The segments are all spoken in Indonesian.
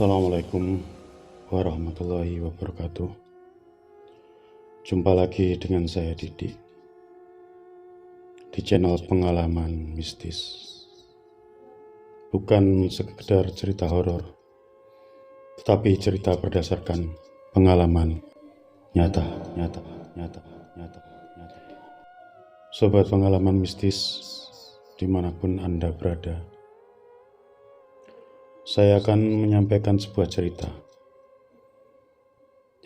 Assalamualaikum warahmatullahi wabarakatuh. Jumpa lagi dengan saya Didi di channel Pengalaman Mistis. Bukan sekedar cerita horor, tetapi cerita berdasarkan pengalaman nyata. Sobat Pengalaman Mistis, dimanapun Anda berada, saya akan menyampaikan sebuah cerita.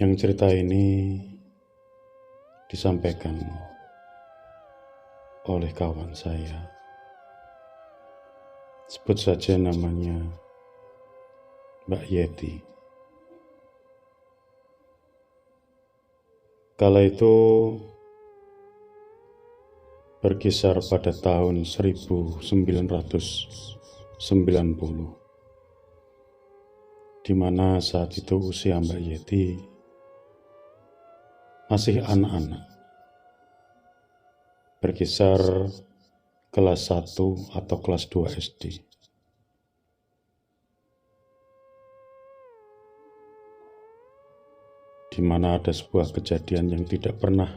Yang cerita ini disampaikan oleh kawan saya. Sebut saja namanya Mbak Yeti. Kala itu berkisar pada tahun 1990, di mana saat itu usia Mbak Yeti masih anak-anak, berkisar kelas 1 atau kelas 2 SD. Di mana ada sebuah kejadian yang tidak pernah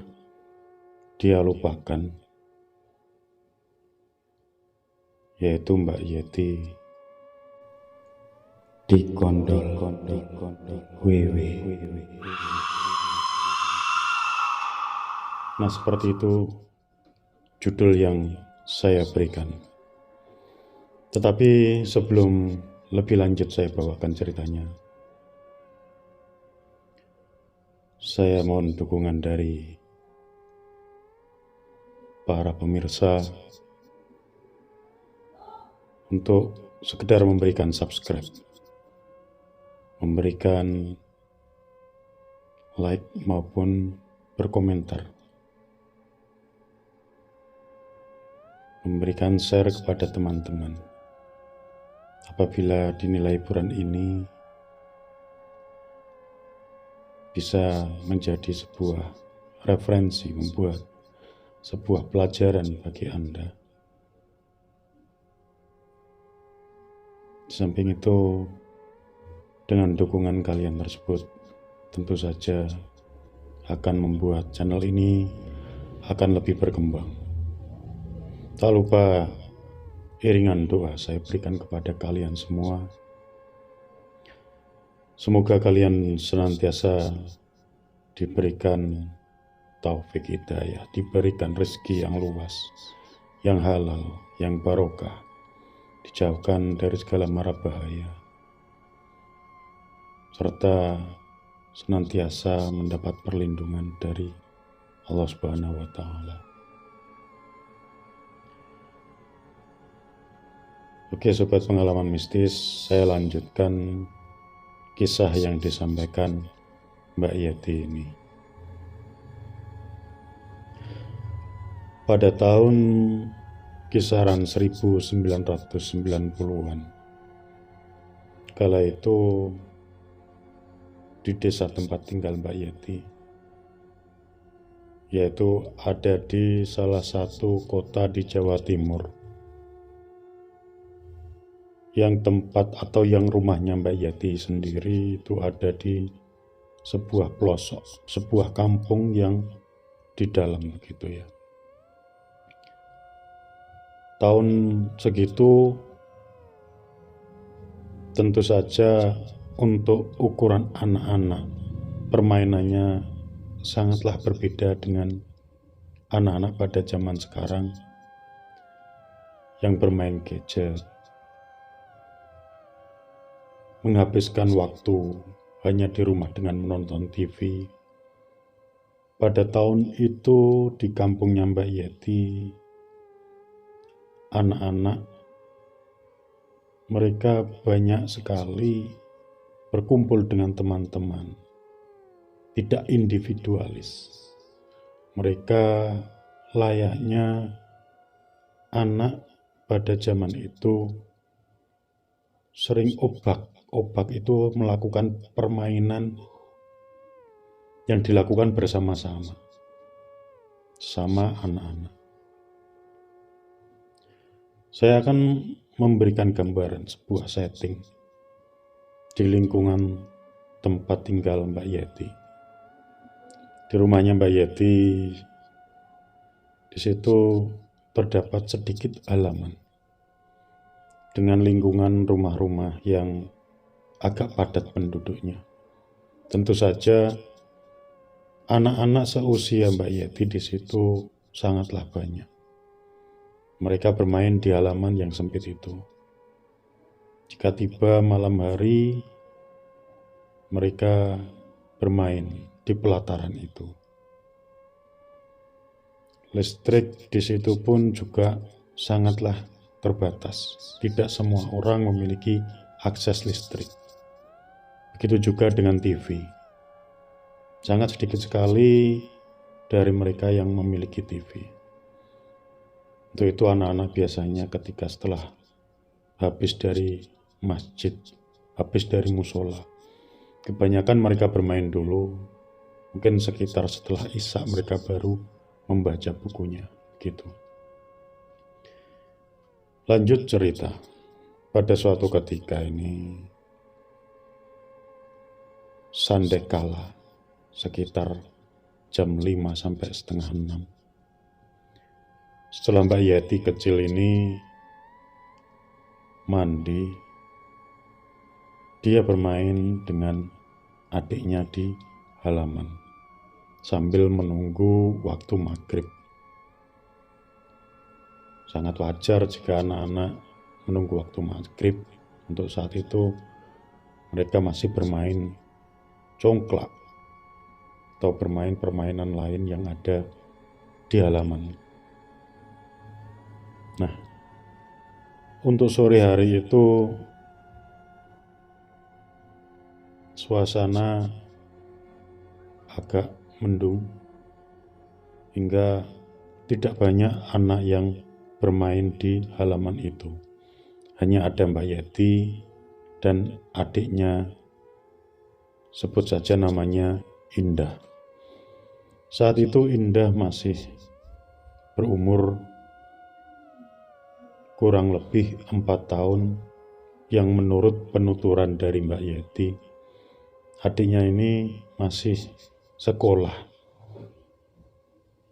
dia lupakan, yaitu Mbak Yeti dikondol wewe. Nah, seperti itu judul yang saya berikan. Tetapi sebelum lebih lanjut saya bawakan ceritanya, saya mohon dukungan dari para pemirsa untuk sekedar memberikan subscribe, memberikan like maupun berkomentar, memberikan share kepada teman-teman. Apabila dinilai hiburan ini bisa menjadi sebuah referensi, membuat sebuah pelajaran bagi Anda. Di samping itu, dengan dukungan kalian tersebut, tentu saja akan membuat channel ini akan lebih berkembang. Tak lupa iringan doa saya berikan kepada kalian semua. Semoga kalian senantiasa diberikan taufik hidayah, diberikan rezeki yang luas, yang halal, yang barokah, dijauhkan dari segala mara bahaya, serta senantiasa mendapat perlindungan dari Allah Subhanahu wa Ta'ala. Oke, sobat pengalaman mistis, saya lanjutkan kisah yang disampaikan Mbak Yeti ini. Pada tahun kisaran 1990-an, kala itu di desa tempat tinggal Mbak Yeti, yaitu ada di salah satu kota di Jawa Timur, yang tempat atau yang rumahnya Mbak Yeti sendiri itu ada di sebuah pelosok, sebuah kampung yang di dalam gitu ya. Tahun segitu tentu saja untuk ukuran anak-anak permainannya sangatlah berbeda dengan anak-anak pada zaman sekarang yang bermain gadget, menghabiskan waktu hanya di rumah dengan menonton TV. Pada tahun itu di kampungnya Mbak Yeti, anak-anak mereka banyak sekali berkumpul dengan teman-teman, tidak individualis. Mereka layaknya anak pada zaman itu sering obak itu melakukan permainan yang dilakukan bersama-sama sama anak-anak. Saya akan memberikan gambaran sebuah setting di lingkungan tempat tinggal Mbak Yeti. Di rumahnya Mbak Yeti, di situ terdapat sedikit halaman dengan lingkungan rumah-rumah yang agak padat penduduknya. Tentu saja anak-anak seusia Mbak Yeti di situ sangatlah banyak. Mereka bermain di halaman yang sempit itu. Jika tiba malam hari, mereka bermain di pelataran itu. Listrik di situ pun juga sangatlah terbatas. Tidak semua orang memiliki akses listrik. Begitu juga dengan TV. Sangat sedikit sekali dari mereka yang memiliki TV. Untuk itu anak-anak biasanya ketika setelah habis dari masjid, habis dari musola, kebanyakan mereka bermain dulu. Mungkin sekitar setelah Isya mereka baru membaca bukunya, gitu. Lanjut cerita. Pada suatu ketika ini, sandekala, sekitar jam 5 sampai setengah 6. Setelah Mbak Yeti kecil ini mandi, dia bermain dengan adiknya di halaman sambil menunggu waktu maghrib. Sangat wajar jika anak-anak menunggu waktu maghrib. Untuk saat itu mereka masih bermain congklak atau bermain permainan lain yang ada di halaman. Nah, untuk sore hari itu suasana agak mendung hingga tidak banyak anak yang bermain di halaman itu. Hanya ada Mbak Yeti dan adiknya, sebut saja namanya Indah. Saat itu Indah masih berumur kurang lebih 4 tahun, yang menurut penuturan dari Mbak Yeti, adiknya ini masih sekolah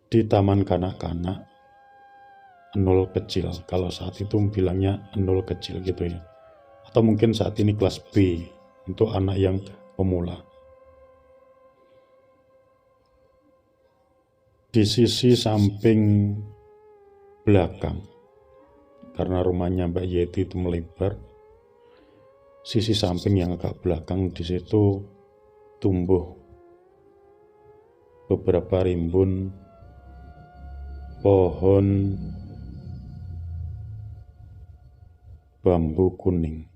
di taman kanak-kanak 0 kecil. Kalau saat itu bilangnya 0 kecil gitu ya. Atau mungkin saat ini kelas B untuk anak yang pemula. Di sisi samping belakang, karena rumahnya Mbak Yeti itu melebar, sisi samping yang agak belakang di situ tumbuh beberapa rimbun pohon bambu kuning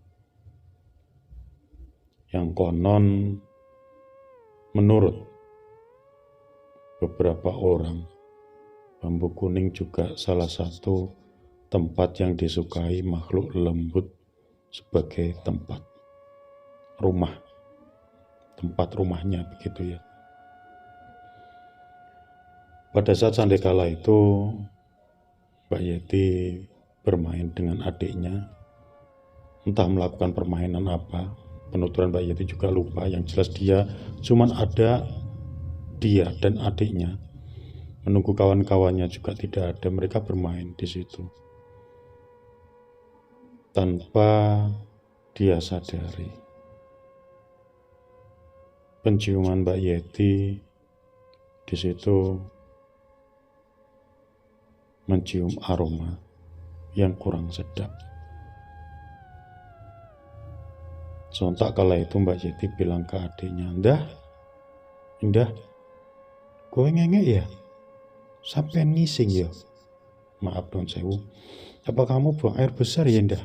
yang konon menurut beberapa orang, bambu kuning juga salah satu tempat yang disukai makhluk lembut sebagai tempat rumah, tempat rumahnya begitu ya. Pada saat sandekala itu Mbak Yeti bermain dengan adiknya, entah melakukan permainan apa, penuturan Mbak Yeti juga lupa. Yang jelas dia cuman ada dia dan adiknya, menunggu kawan-kawannya juga tidak ada. Mereka bermain di situ tanpa dia sadari. Penciuman Mbak Yeti di situ mencium aroma yang kurang sedap. Sontak kala itu Mbak Yeti bilang ke adiknya, Indah, kowe ngengek ya? Sampai nising ya? Maaf don sewu, apa kamu buang air besar ya Indah?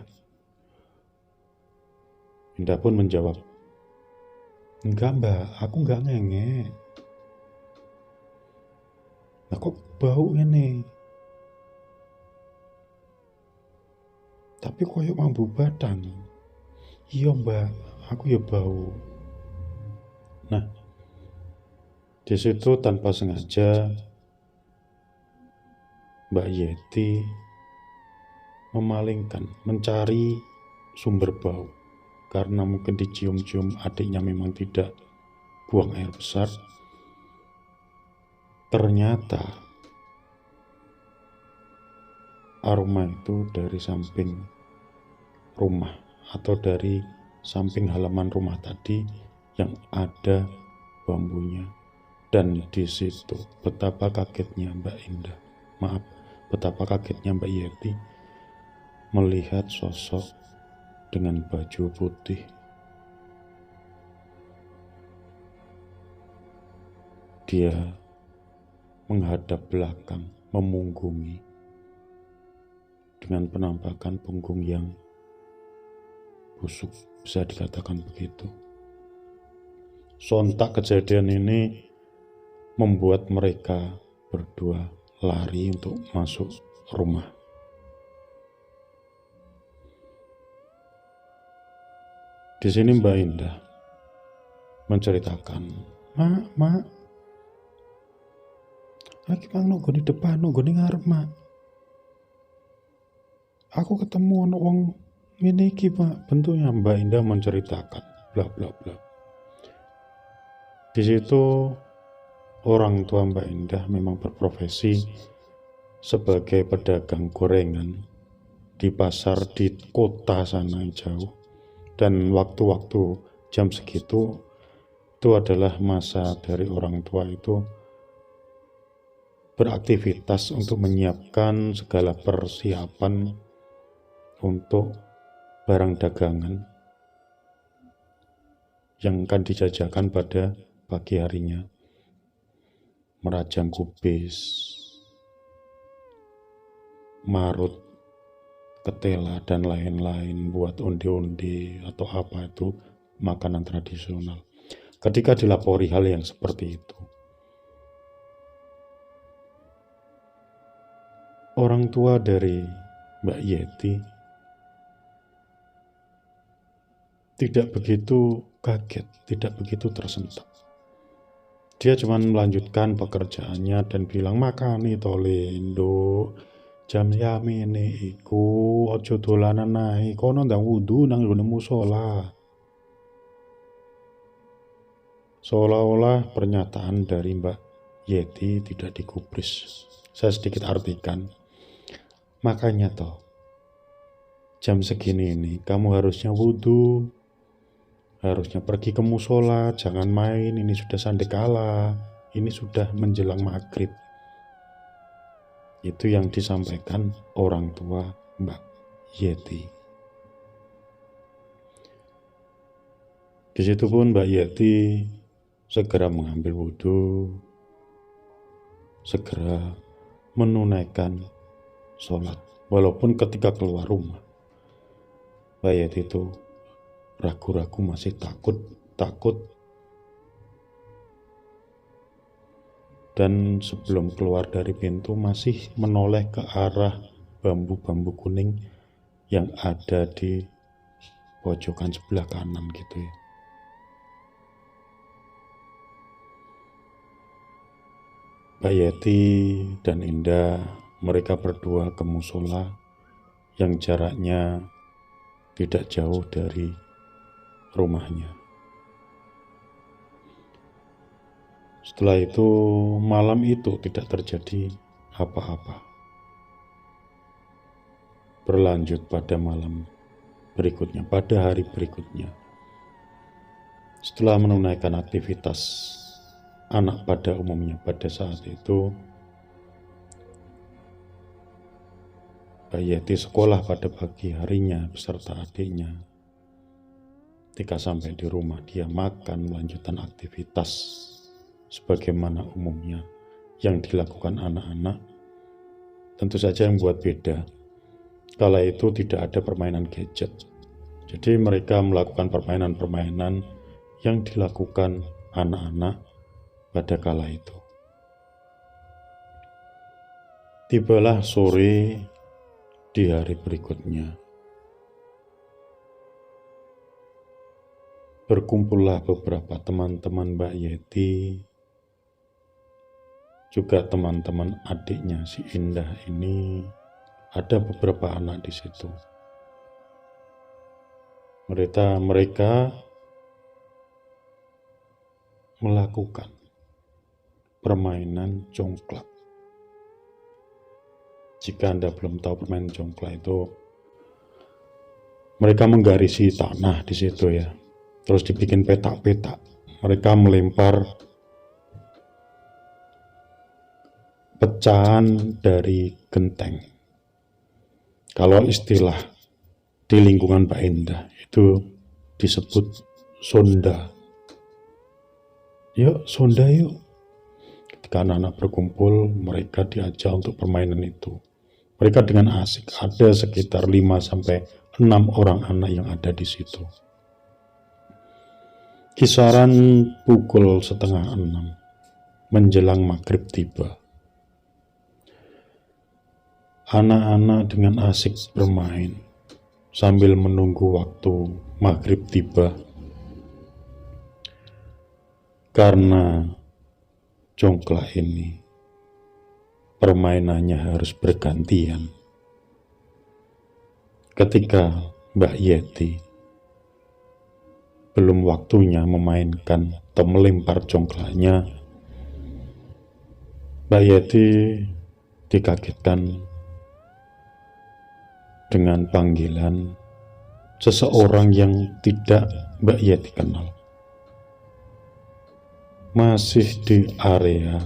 Indah pun menjawab, enggak mbak, aku enggak ngengek. Nah kok bau ini? Tapi koyo mambu batang. Iya mbak, aku ya bau. Nah, di situ tanpa sengaja Mbak Yeti memalingkan, mencari sumber bau. karena mungkin dicium-cium adiknya memang tidak buang air besar. Ternyata aroma itu dari samping rumah atau dari samping halaman rumah tadi yang ada bambunya. Dan di situ betapa kagetnya betapa kagetnya Mbak Yeti melihat sosok dengan baju putih. Dia menghadap belakang, memunggungi dengan penampakan punggung yang busuk, bisa dikatakan begitu. Sontak kejadian ini membuat mereka berdua lari untuk masuk rumah. Di sini Mbak Indah menceritakan, Mak, lagi mang nunggu di depan, nunggu di ngarep, Mak. Aku ketemu anak wong ngene iki, Pak. Bentuknya Mbak Indah menceritakan, bla bla bla. Di situ orang tua Mbak Indah memang berprofesi sebagai pedagang gorengan di pasar di kota sana jauh, dan waktu-waktu jam segitu itu adalah masa dari orang tua itu beraktivitas untuk menyiapkan segala persiapan untuk barang dagangan yang akan dijajakan pada pagi harinya. Merajang kubis, marut, ketela, dan lain-lain buat onde-onde atau apa itu makanan tradisional. Ketika dilapori hal yang seperti itu, orang tua dari Mbak Yeti tidak begitu kaget, tidak begitu tersentak. Dia cuma melanjutkan pekerjaannya dan bilang, makani tolendo jam yamene iku ojo dolanan nae kono ndang wudu nang nggon musala. Seolah-olah pernyataan dari Mbak Yeti tidak digubris. Saya sedikit artikan, makanya toh jam segini ini kamu harusnya wudu, harusnya pergi ke musola, jangan main, ini sudah sandekala, ini sudah menjelang maghrib. Itu yang disampaikan orang tua Mbak Yeti. Di situ pun Mbak Yeti segera mengambil wudhu, segera menunaikan sholat. Walaupun ketika keluar rumah, Mbak Yeti itu ragu-ragu, masih takut. Dan sebelum keluar dari pintu masih menoleh ke arah bambu-bambu kuning yang ada di pojokan sebelah kanan gitu ya. Mbak Yeti dan Indah, mereka berdua ke musola yang jaraknya tidak jauh dari rumahnya. Setelah itu, malam itu tidak terjadi apa-apa. Berlanjut pada malam berikutnya, pada hari berikutnya. Setelah menunaikan aktivitas anak pada umumnya pada saat itu, Mbak Yeti sekolah pada pagi harinya beserta adiknya. Ketika sampai di rumah, dia makan, melanjutkan aktivitas sebagaimana umumnya yang dilakukan anak-anak. Tentu saja yang buat beda, kala itu tidak ada permainan gadget. Jadi mereka melakukan permainan-permainan yang dilakukan anak-anak pada kala itu. Tibalah sore di hari berikutnya. Berkumpullah beberapa teman-teman Mbak Yeti, juga teman-teman adiknya si Indah ini, ada beberapa anak di situ. Mereka melakukan permainan congklak. Jika Anda belum tahu permainan congklak itu, mereka menggarisi tanah di situ ya. Terus dibikin petak-petak. Mereka melempar pecahan dari genteng. Kalau istilah di lingkungan Mbak Endah itu disebut sonda. Yuk, sonda yuk. Ketika anak-anak berkumpul, mereka diajak untuk permainan itu. Mereka dengan asik, ada sekitar 5-6 orang anak yang ada di situ. Kisaran pukul 5:30 menjelang maghrib tiba. Anak-anak dengan asik bermain sambil menunggu waktu maghrib tiba. Karena congklak ini permainannya harus bergantian. Ketika Mbak Yeti belum waktunya memainkan atau melempar congklaknya, Mbak Yeti dikagetkan dengan panggilan seseorang yang tidak Mbak Yeti kenal. Masih di area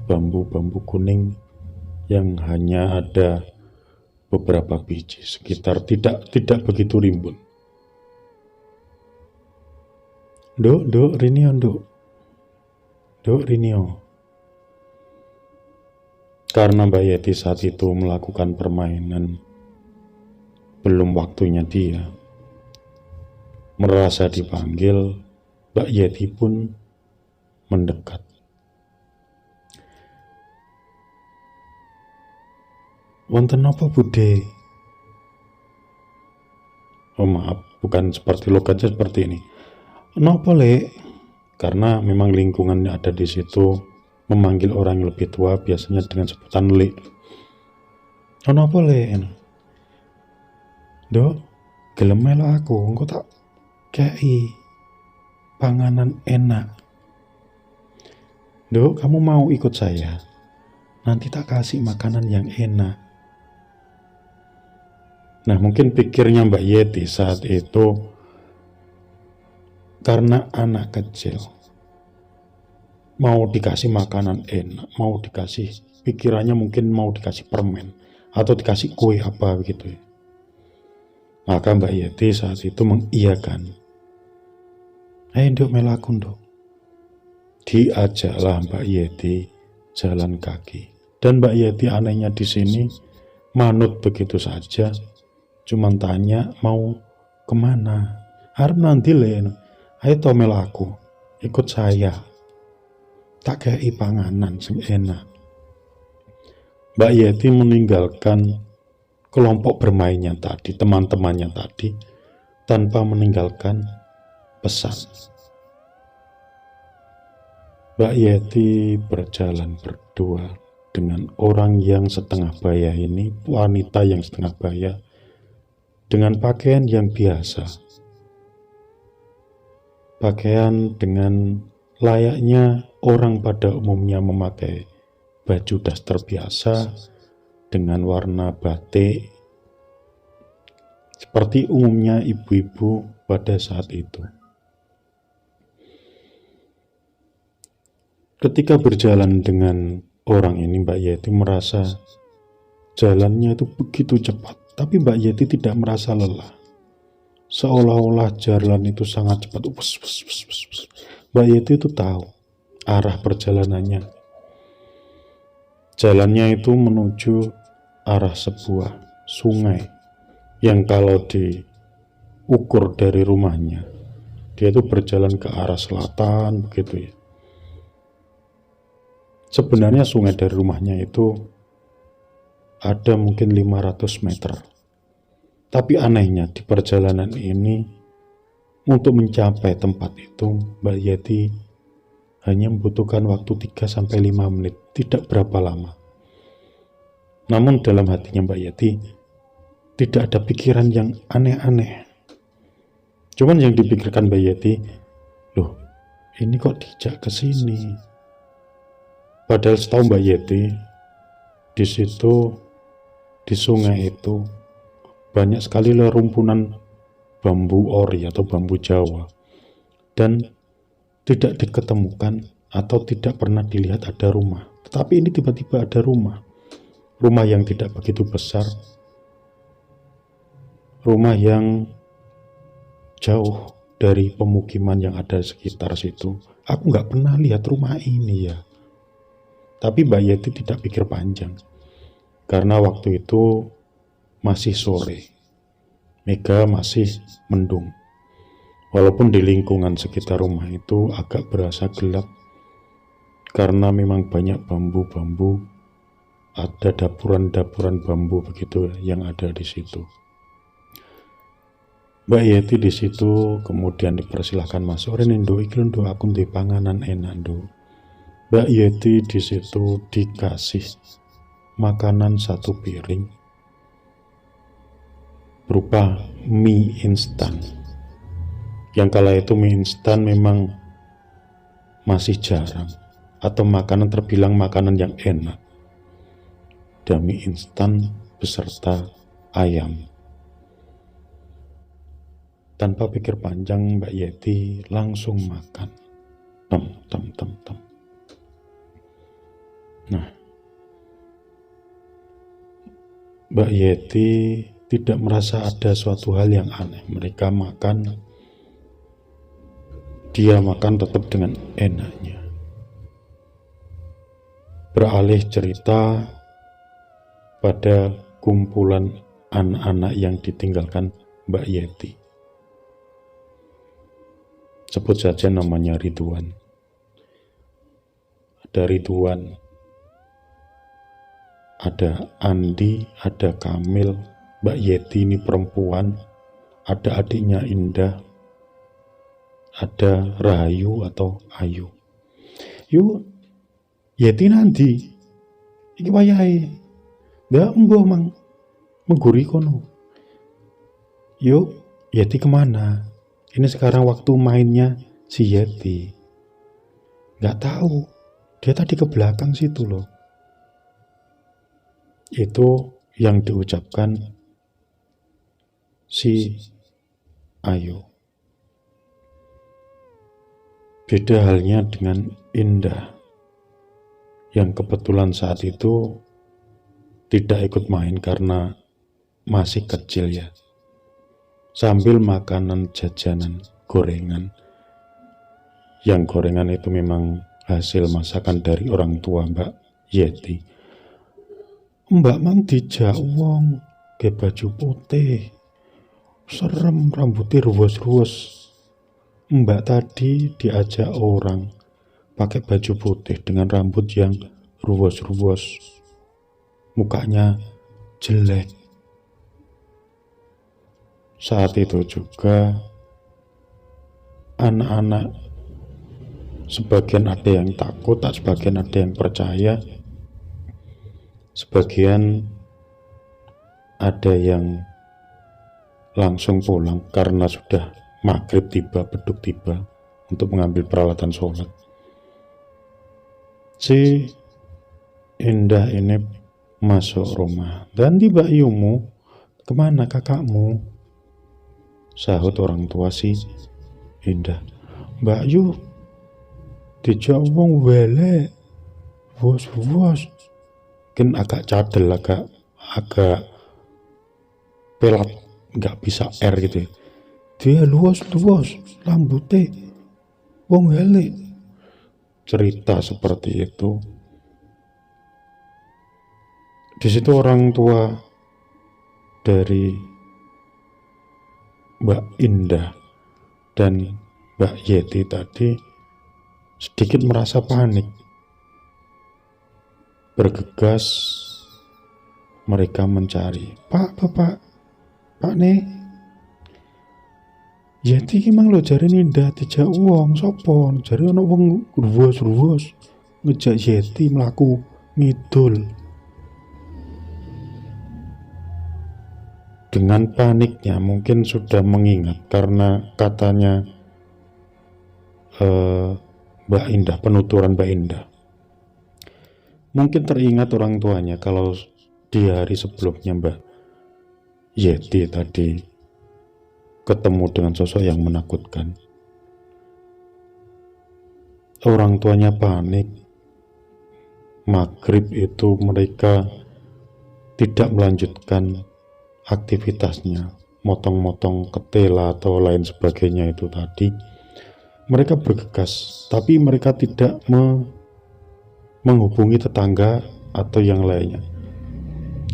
bambu-bambu kuning yang hanya ada beberapa biji, sekitar tidak begitu rimbun. Duk, Rinio, Duk, Rinio. Karena Mbak Yeti saat itu melakukan permainan, belum waktunya dia merasa dipanggil, Mbak Yeti pun mendekat. Wonten apa Bude? Oh maaf, bukan seperti logatnya seperti ini. Napa Le? Karena memang lingkungan yang ada di situ memanggil orang yang lebih tua biasanya dengan sebutan Le. Napa Le? Dok, gelem melo aku, engko tak kei panganan enak. Dok, kamu mau ikut saya? Nanti tak kasih makanan yang enak. Nah, mungkin pikirnya Mbak Yeti saat itu, karena anak kecil mau dikasih makanan enak, mau dikasih, pikirannya mungkin mau dikasih permen atau dikasih kue apa begitu ya. Maka Mbak Yeti saat itu mengiyakan. Nduk melakun Nduk. Diajaklah Mbak Yeti jalan kaki. Dan Mbak Yeti anehnya di sini manut begitu saja. Cuman tanya mau kemana. Harap nanti Le, ayo to melaku, ikut saya. Tak kei panganan sing enak. Mbak Yeti meninggalkan kelompok bermainnya tadi, teman-temannya tadi, tanpa meninggalkan pesan. Mbak Yeti berjalan berdua dengan orang yang setengah baya ini, wanita yang setengah baya, dengan pakaian yang biasa. Pakaian dengan layaknya orang pada umumnya memakai baju daster biasa dengan warna batik, seperti umumnya ibu-ibu pada saat itu. Ketika berjalan dengan orang ini, Mbak Yeti merasa jalannya itu begitu cepat. Tapi Mbak Yeti tidak merasa lelah. Seolah-olah jalan itu sangat cepat. Mbak Yeti itu tahu arah perjalanannya. Jalannya itu menuju arah sebuah sungai yang kalau diukur dari rumahnya, dia itu berjalan ke arah selatan begitu ya. Sebenarnya sungai dari rumahnya itu ada mungkin 500 meter. Tapi anehnya di perjalanan ini, untuk mencapai tempat itu, Mbak Yeti hanya membutuhkan waktu 3-5 menit, tidak berapa lama. Namun dalam hatinya Mbak Yeti tidak ada pikiran yang aneh-aneh. Cuman yang dipikirkan Mbak Yeti, loh ini kok dijak ke sini? Padahal setahu Mbak Yeti, di situ, di sungai itu banyak sekali rumpunan bambu ori atau bambu Jawa, dan tidak diketemukan atau tidak pernah dilihat ada rumah. Tetapi ini tiba-tiba ada rumah yang tidak begitu besar, rumah yang jauh dari pemukiman yang ada di sekitar situ. Aku nggak pernah lihat rumah ini ya. Tapi Mbak Yeti tidak pikir panjang, karena waktu itu masih sore, mega masih mendung. Walaupun di lingkungan sekitar rumah itu agak berasa gelap, karena memang banyak bambu-bambu, ada dapuran-dapuran bambu begitu yang ada di situ. Mbak Yeti di situ kemudian dipersilahkan masuk. Renindo iki lho aku ndek panganan enak ndo. Mbak Yeti di situ dikasih makanan 1 piring berupa mie instan. Yang kala itu mie instan memang masih jarang, atau makanan terbilang makanan yang enak. Dan mie instan beserta ayam. Tanpa pikir panjang, Mbak Yeti langsung makan. Tem. Nah, Mbak Yeti tidak merasa ada suatu hal yang aneh. Mereka makan, dia makan tetap dengan enaknya. Beralih cerita pada kumpulan anak-anak yang ditinggalkan Mbak Yeti. Sebut saja namanya Ridwan. Ada Ridwan, ada Andi, ada Kamil, Mbak Yeti ini perempuan, ada adiknya Indah, ada Rahayu atau Ayu. Yuk, Yeti nanti, iki wayahe, ndak mbok mang mengguri kono. Yuk, Yeti kemana? Ini sekarang waktu mainnya si Yeti. Nggak tahu, dia tadi ke belakang situ loh. Itu yang diucapkan si Ayu. Beda halnya dengan Indah, yang kebetulan saat itu tidak ikut main karena masih kecil ya. Sambil makanan jajanan gorengan, yang gorengan itu memang hasil masakan dari orang tua Mbak Yeti. Mbak mang dijak wong ke baju putih, serem, rambutnya ruwes-ruwes. Mbak tadi diajak orang pakai baju putih dengan rambut yang ruwes-ruwes, mukanya jelek. Saat itu juga anak-anak sebagian ada yang takut, sebagian ada yang percaya, sebagian ada yang langsung pulang karena sudah maghrib tiba, beduk tiba untuk mengambil peralatan sholat. Si Indah ini masuk rumah. Dan tiba Yumu, kemana kakakmu? Sahut orang tua si Indah. Mbak Yu dijak wong welek, bos kan agak cadel, agak pelat, nggak bisa R gitu ya. Dia luas rambutnya wong welek. Cerita seperti itu. Di situ orang tua dari Mbak Indah dan Mbak Yeti tadi sedikit merasa panik. Bergegas mereka mencari. Pak nih, Yeti ki mang lho jare Indah dijak wong sapa? Jare ana wong ruwes ngejak Yeti mlaku ngidul. dengan paniknya mungkin sudah mengingat karena katanya Mbak Indah, penuturan Mbak Indah. Mungkin teringat orang tuanya kalau di hari sebelumnya Mbak Yeti tadi ketemu dengan sosok yang menakutkan. Orang tuanya panik. Maghrib itu mereka tidak melanjutkan aktivitasnya, motong-motong ketela atau lain sebagainya itu tadi. Mereka bergegas, tapi mereka tidak menghubungi tetangga atau yang lainnya.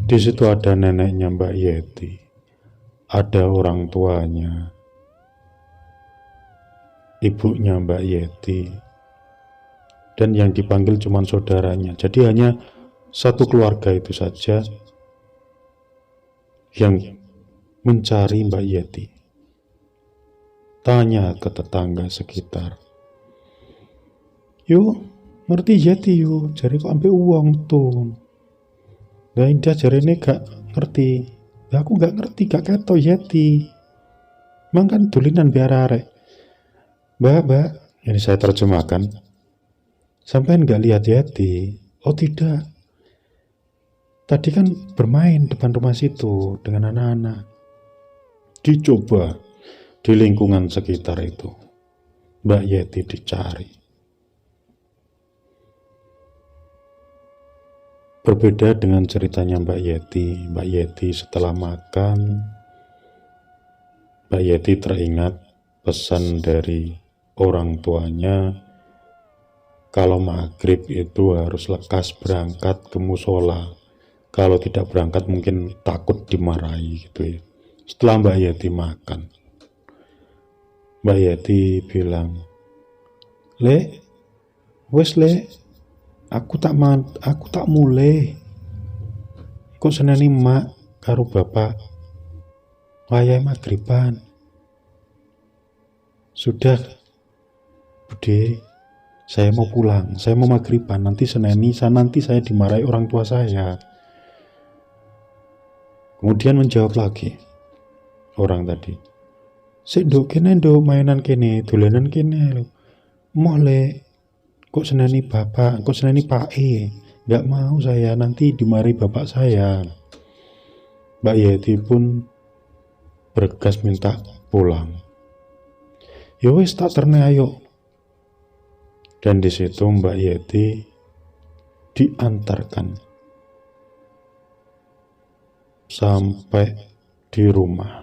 Di situ ada neneknya Mbak Yeti, ada orang tuanya, ibunya Mbak Yeti, dan yang dipanggil cuma saudaranya. Jadi hanya satu keluarga itu saja yang mencari Mbak Yeti. Tanya ke tetangga sekitar, "Yuk, ngerti Yeti yuk, jari kok ambil uang tuh." Nah Indah jari ini gak ngerti. Nah, aku gak ngerti, gak keto Yeti. Emang kan dulinan biar arek. Mbak, ini saya terjemahkan. Sampai gak lihat Yeti? Oh tidak. Tadi kan bermain depan rumah situ dengan anak-anak. Dicoba di lingkungan sekitar itu. Mbak Yeti dicari. Berbeda dengan ceritanya Mbak Yeti. Mbak Yeti setelah makan, Mbak Yeti teringat pesan dari orang tuanya kalau maghrib itu harus lekas berangkat ke musola. Kalau tidak berangkat mungkin takut dimarahi gitu ya. Setelah Mbak Yeti makan, Mbak Yeti bilang, wes aku tak mulai. Kok seneni mak karo bapak wayahe maghriban. Sudah, Bude, saya mau pulang, saya mau maghriban, nanti saya dimarahi orang tua saya. Kemudian menjawab lagi orang tadi, "Sik nduk kene nduk mainan kene, dolanan kene lho. Moh kok seneni bapak, kok seneni Pak E. Nggak mau saya, nanti dimarahi bapak saya." Mbak Yeti pun bergegas minta pulang. "Ya wis tak terne ayo." Dan di situ Mbak Yeti diantarkan sampai di rumah.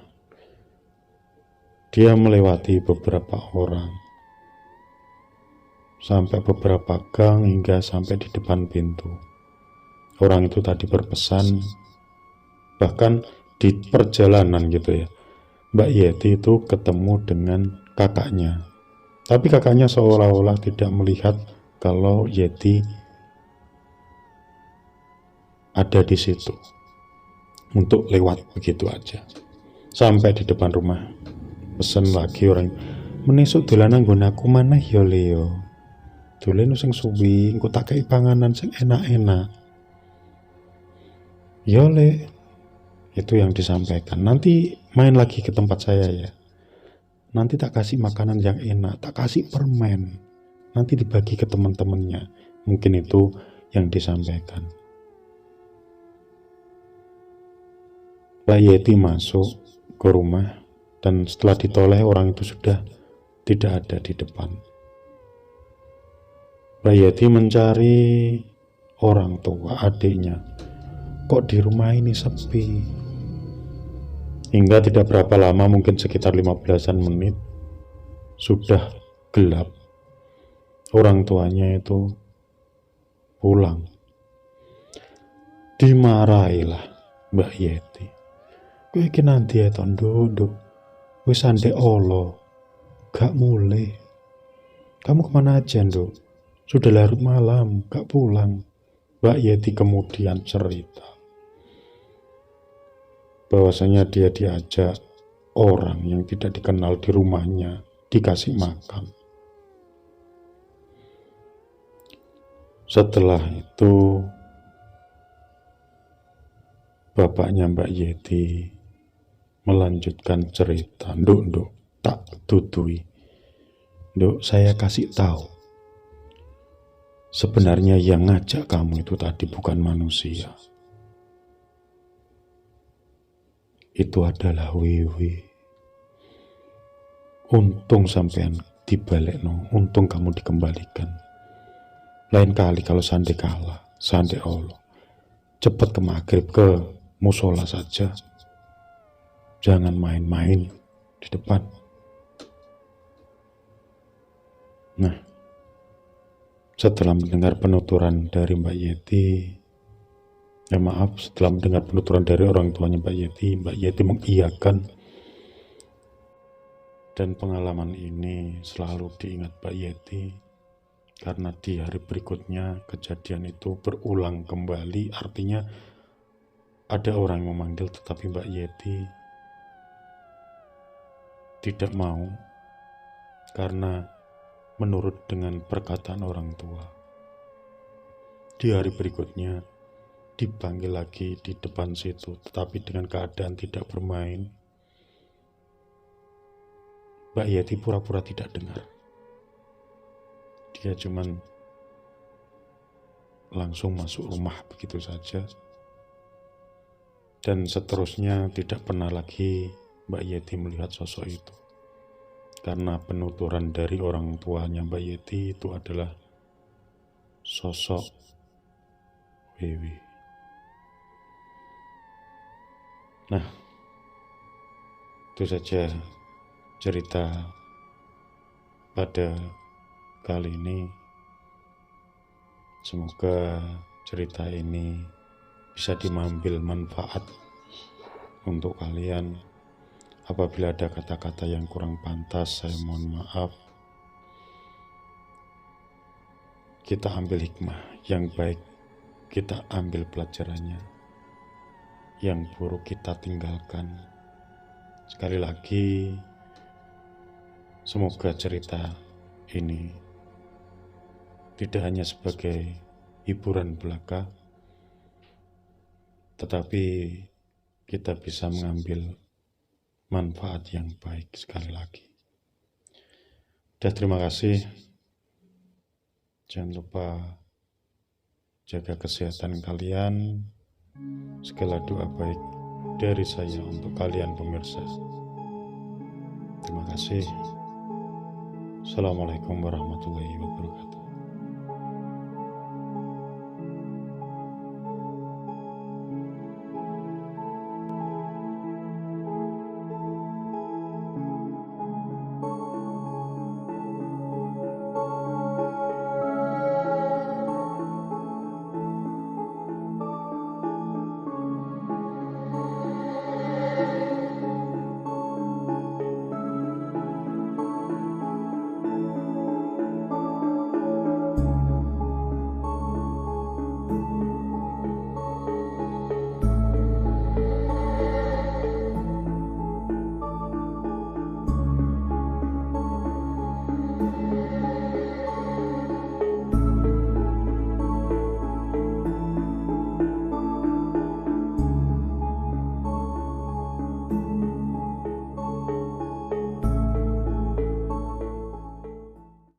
Dia melewati beberapa orang, sampai beberapa gang hingga sampai di depan pintu. Orang itu tadi berpesan, bahkan di perjalanan gitu ya, Mbak Yeti itu ketemu dengan kakaknya. Tapi kakaknya seolah-olah tidak melihat kalau Yeti ada di situ untuk lewat begitu aja. Sampai di depan rumah, pesen lagi orang, "Menesuk dolanan nggon aku maneh ya Leo. Dolen sing suwi, engko tak kei panganan sing enak-enak." "Ya Le," itu yang disampaikan. "Nanti main lagi ke tempat saya ya. Nanti tak kasih makanan yang enak, tak kasih permen. Nanti dibagi ke teman-temannya." Mungkin itu yang disampaikan. Mbak Yeti masuk ke rumah dan setelah ditoleh orang itu sudah tidak ada di depan. Mbak Yeti mencari orang tua adiknya. Kok di rumah ini sepi? Hingga tidak berapa lama, mungkin sekitar 15-an menit, sudah gelap. Orang tuanya itu pulang. Dimarahilah Mbak Yeti. "Kowe iki nanti ya tondo, wis andek olo, gak mulai. Kamu kemana aja nduk? Sudah larut malam, gak pulang." Mbak Yeti kemudian cerita bahwasanya dia diajak orang yang tidak dikenal di rumahnya, dikasih makan. Setelah itu bapaknya Mbak Yeti melanjutkan cerita. Nduk, tak tutui. Nduk, saya kasih tahu. Sebenarnya yang ngajak kamu itu tadi bukan manusia. Itu adalah Wiwi. Untung sampean dibalekno, untung kamu dikembalikan. Lain kali kalau sande kalah, sande Allah, cepat ke maghrib, ke musola saja. Jangan main-main di depan. Nah, setelah mendengar penuturan dari Mbak Yeti, setelah mendengar penuturan dari orang tuanya Mbak Yeti mengiyakan. Dan pengalaman ini selalu diingat Mbak Yeti, karena di hari berikutnya kejadian itu berulang kembali. Artinya ada orang yang memanggil, tetapi Mbak Yeti tidak mau, karena menurut dengan perkataan orang tua. Di hari berikutnya dipanggil lagi di depan situ, tetapi dengan keadaan tidak bermain. Mbak Yeti pura-pura tidak dengar. Dia cuman langsung masuk rumah begitu saja. Dan seterusnya tidak pernah lagi Mbak Yeti melihat sosok itu. Karena penuturan dari orang tuanya Mbak Yeti itu adalah sosok Wiwi. Nah, itu saja cerita pada kali ini. Semoga cerita ini bisa diambil manfaat untuk kalian. Apabila ada kata-kata yang kurang pantas, saya mohon maaf. Kita ambil hikmah yang baik, kita ambil pelajarannya. Yang buruk kita tinggalkan. Sekali lagi, semoga cerita ini tidak hanya sebagai hiburan belaka, tetapi kita bisa mengambil manfaat yang baik. Sekali lagi, terima kasih. Jangan lupa jaga kesehatan kalian. Segala doa baik dari saya untuk kalian pemirsa. Terima kasih. Assalamualaikum warahmatullahi wabarakatuh.